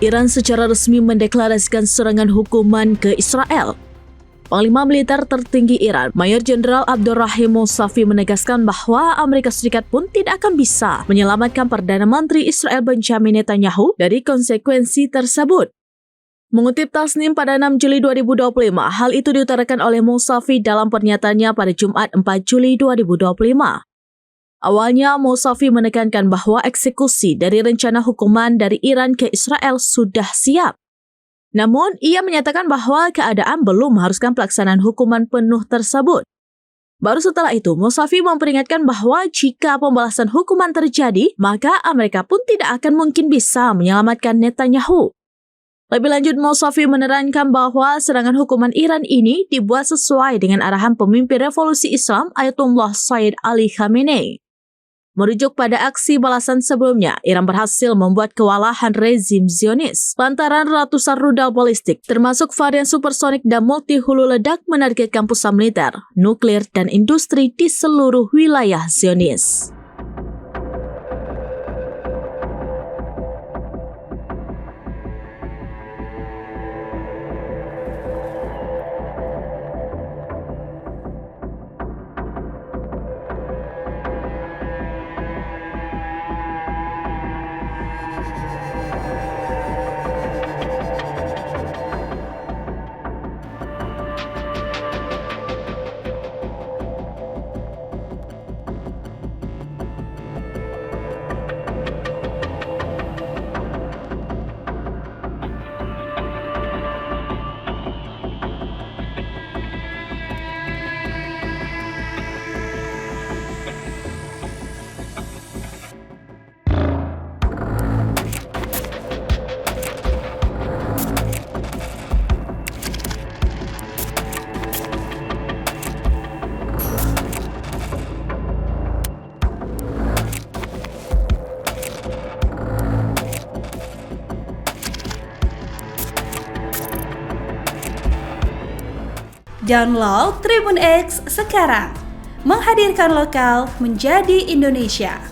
Iran secara resmi mendeklarasikan serangan hukuman ke Israel. Panglima Militer tertinggi Iran, Mayor Jenderal Abdurrahim Mousavi menegaskan bahwa Amerika Serikat pun tidak akan bisa menyelamatkan Perdana Menteri Israel Benjamin Netanyahu dari konsekuensi tersebut. Mengutip Tasnim pada 6 Juli 2025, hal itu diutarakan oleh Mousavi dalam pernyataannya pada Jumat 4 Juli 2025. Awalnya, Mousavi menekankan bahwa eksekusi dari rencana hukuman dari Iran ke Israel sudah siap. Namun, ia menyatakan bahwa keadaan belum mengharuskan pelaksanaan hukuman penuh tersebut. Baru setelah itu, Mousavi memperingatkan bahwa jika pembalasan hukuman terjadi, maka Amerika pun tidak akan mungkin bisa menyelamatkan Netanyahu. Lebih lanjut, Mousavi menerangkan bahwa serangan hukuman Iran ini dibuat sesuai dengan arahan pemimpin revolusi Islam Ayatollah Sayyid Ali Khamenei. Merujuk pada aksi balasan sebelumnya, Iran berhasil membuat kewalahan rezim Zionis lantaran ratusan rudal balistik, termasuk varian supersonik dan multi hulu ledak menargetkan pusat militer, nuklir, dan industri di seluruh wilayah Zionis. Download Tribun X sekarang, menghadirkan lokal menjadi Indonesia.